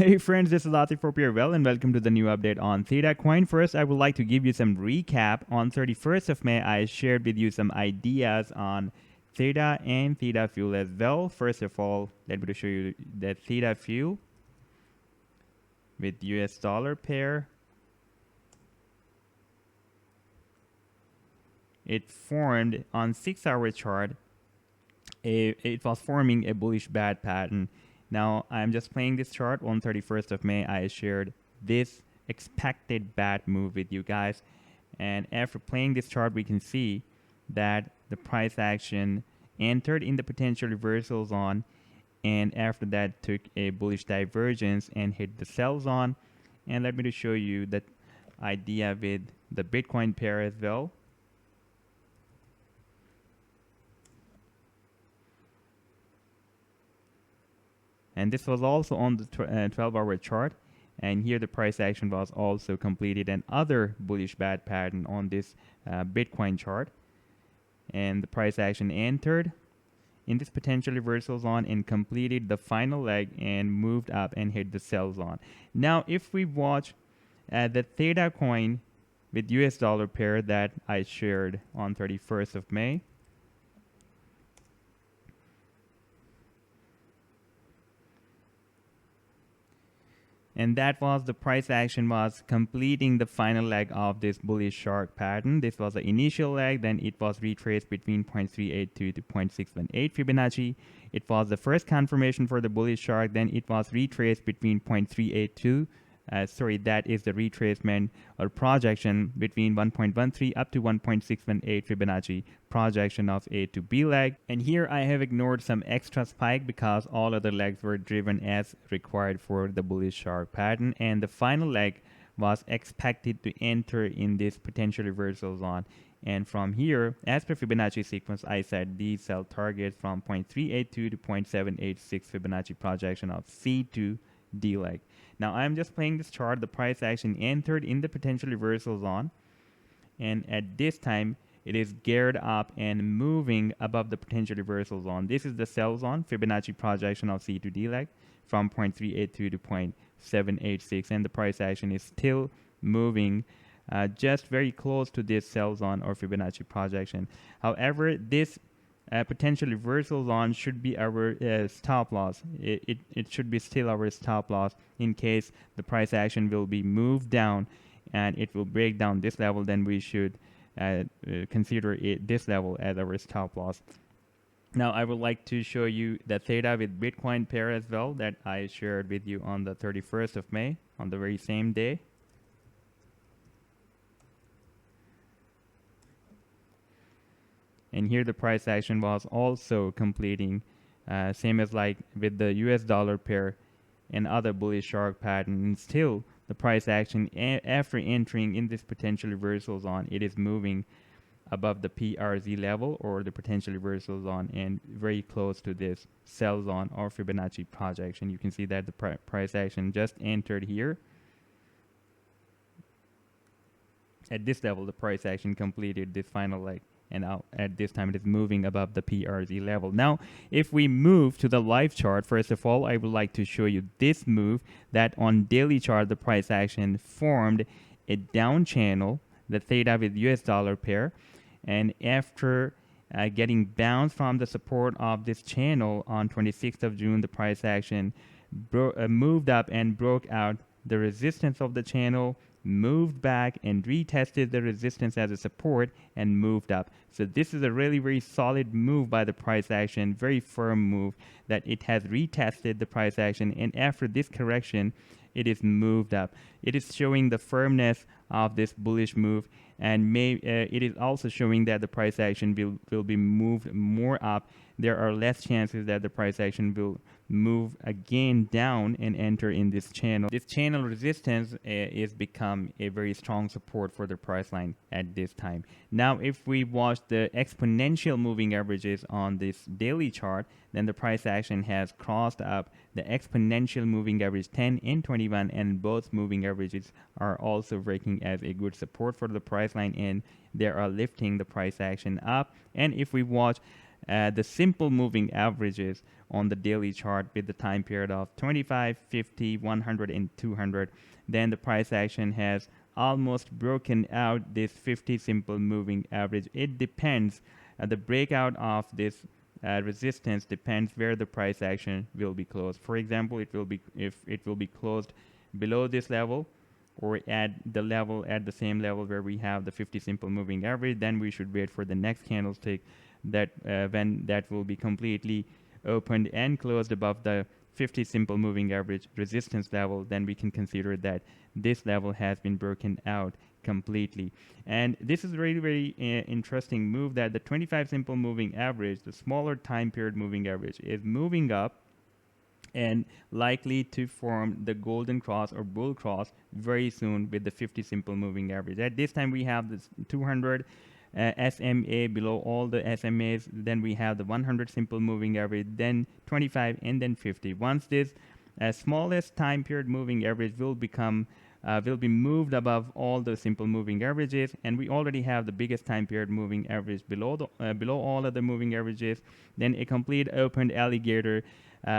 Hey friends, this is Latif. Hope you're well and welcome to the new update on Theta coin. First, I would like to give you some recap. On 31st of May, I shared with you some ideas on Theta and Theta fuel as well. First of all, let me show you the Theta fuel with US dollar pair. It formed on 6-hour chart. It was forming a bullish bad pattern. Now I'm just playing this chart. On 31st of May, I shared this expected bad move with you guys, and after playing this chart, we can see that the price action entered in the potential reversal zone, and after that took a bullish divergence and hit the sell zone. And let me just show you that idea with the Bitcoin pair as well. And this was also on the 12-hour chart, and here the price action was also completed another bullish bad pattern on this Bitcoin chart, and the price action entered in this potential reversal zone and completed the final leg and moved up and hit the sell zone. Now if we watch the Theta coin with US dollar pair that I shared on 31st of May, and that was the price action was completing the final leg of this bullish shark pattern. This was the initial leg, then it was retraced between 0.382 to 0.618 Fibonacci. It was the first confirmation for the bullish shark, then it was retraced between 0.382. That is the retracement or projection between 1.13 up to 1.618 Fibonacci projection of A to B leg. And here I have ignored some extra spike because all other legs were driven as required for the bullish shark pattern, and the final leg was expected to enter in this potential reversal zone. And from here, as per Fibonacci sequence, I set these sell targets from 0.382 to 0.786 Fibonacci projection of C to D leg. Now I'm just playing this chart. The price action entered in the potential reversal zone, and at this time it is geared up and moving above the potential reversal zone. This is the sell zone, Fibonacci projection of C to D leg from 0.382 to 0.786, and the price action is still moving just very close to this sell zone or Fibonacci projection. However, this potential reversal zone should be our stop loss. It should be still our stop loss in case the price action will be moved down and it will break down this level. Then we should consider this level as our stop loss. Now I would like to show you the Theta with Bitcoin pair as well that I shared with you on the 31st of May, on the very same day. And here the price action was also completing same as like with the US dollar pair and other bullish shark pattern. And still the price action after entering in this potential reversal zone, it is moving above the PRZ level or the potential reversal zone and very close to this sell zone or Fibonacci projection. You can see that the price action just entered here. At this level, the price action completed this final leg, and now at this time it is moving above the PRZ level. Now if we move to the live chart, first of all I would like to show you this move that on daily chart the price action formed a down channel, the Theta with US dollar pair, and after getting bounced from the support of this channel on 26th of June, the price action moved up and broke out the resistance of the channel, moved back and retested the resistance as a support and moved up. So this is a really very solid move by the price action, very firm move that it has retested the price action, and after this correction it is moved up. It is showing the firmness of this bullish move, and it is also showing that the price action will be moved more up. There are less chances that the price action will move again down and enter in this channel. This channel resistance is become a very strong support for the price line at this time. Now if we watch the exponential moving averages on this daily chart, then the price action has crossed up the exponential moving average 10 and 21, and both moving averages are also working as a good support for the price line, and they are lifting the price action up. And if we watch the simple moving averages on the daily chart with the time period of 25, 50, 100, and 200, then the price action has almost broken out this 50 simple moving average. It depends. The breakout of this resistance depends where the price action will be closed. For example, it will be if it will be closed below this level or at the same level where we have the 50 simple moving average, then we should wait for the next candlestick that when that will be completely opened and closed above the 50 simple moving average resistance level, then we can consider that this level has been broken out completely. And this is really very interesting move that the 25 simple moving average, the smaller time period moving average, is moving up and likely to form the golden cross or bull cross very soon with the 50 simple moving average. At this time we have this 200 SMA below all the SMAs, then we have the 100 simple moving average, then 25, and then 50. Once this smallest time period moving average will be moved above all the simple moving averages, and we already have the biggest time period moving average below all of the moving averages, then a complete opened alligator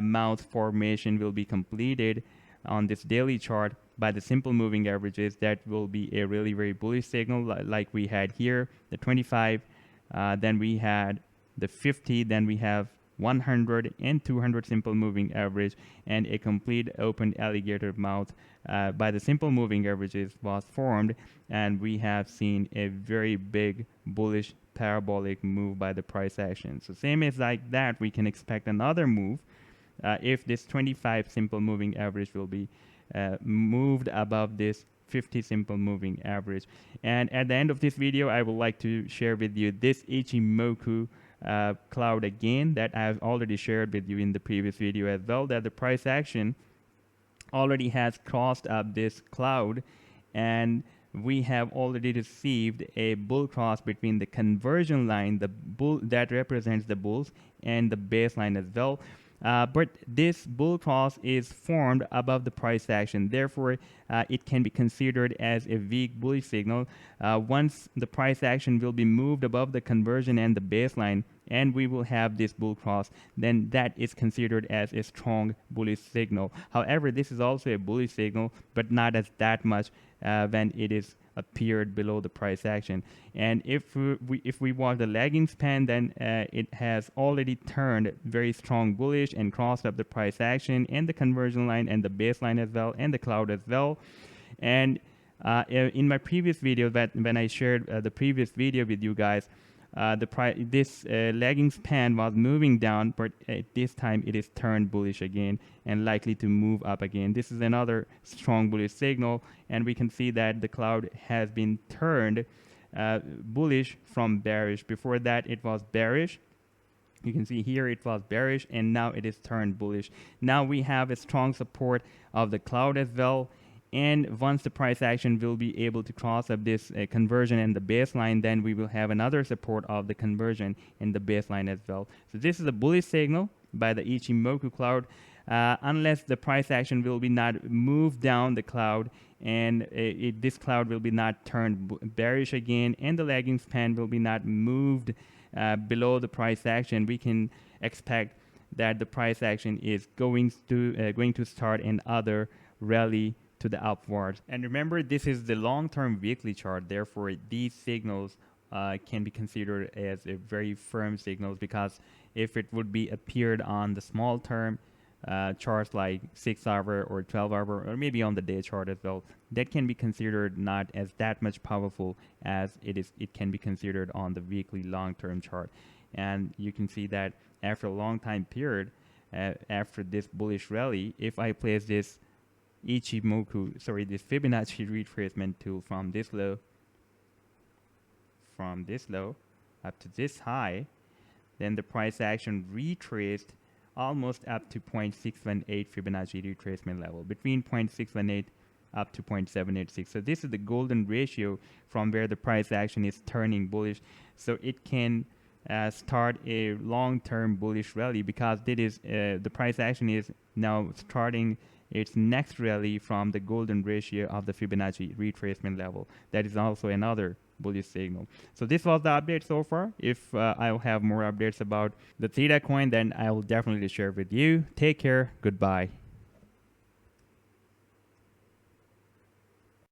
mouth formation will be completed on this daily chart by the simple moving averages. That will be a really very bullish signal like we had here, the 25, then we had the 50, then we have 100 and 200 simple moving average, and a complete open alligator mouth by the simple moving averages was formed, and we have seen a very big bullish parabolic move by the price action. So same as like that, we can expect another move if this 25 simple moving average will be moved above this 50 simple moving average. And at the end of this video, I would like to share with you this Ichimoku cloud again that I've already shared with you in the previous video as well, that the price action already has crossed up this cloud, and we have already received a bull cross between the conversion line, the bull that represents the bulls, and the baseline as well. But this bull cross is formed above the price action. Therefore, it can be considered as a weak bullish signal. Once the price action will be moved above the conversion and the baseline, and we will have this bull cross, then that is considered as a strong bullish signal. However, this is also a bullish signal, but not as that much when it is appeared below the price action. And if we watch the lagging span, then it has already turned very strong bullish and crossed up the price action and the conversion line and the baseline as well and the cloud as well. And in my previous video, when I shared the previous video with you guys, this lagging span was moving down, but at this time it is turned bullish again and likely to move up again. This is another strong bullish signal, and we can see that the cloud has been turned bullish from bearish. Before that it was bearish. You can see here it was bearish, and now it is turned bullish. Now we have a strong support of the cloud as well. And once the price action will be able to cross up this conversion and the baseline, then we will have another support of the conversion and the baseline as well. So this is a bullish signal by the Ichimoku cloud, unless the price action will be not moved down the cloud, and this cloud will be not turned bearish again, and the lagging span will be not moved below the price action. We can expect that the price action is going to start another rally to the upwards. And remember, this is the long-term weekly chart. Therefore, these signals can be considered as a very firm signals, because if it would be appeared on the small term charts like 6-hour or 12-hour or maybe on the day chart as well, that can be considered not as that much powerful as it can be considered on the weekly long-term chart. And you can see that after a long time period, after this bullish rally, if I place this this Fibonacci retracement tool from this low up to this high, then the price action retraced almost up to 0.618 Fibonacci retracement level, between 0.618 up to 0.786. So this is the golden ratio from where the price action is turning bullish. So it can start a long-term bullish rally, because the price action is now starting its next rally from the golden ratio of the Fibonacci retracement level. That is also another bullish signal. So this was the update so far. If I'll have more updates about the Theta coin, then I will definitely share with you. Take care. Goodbye.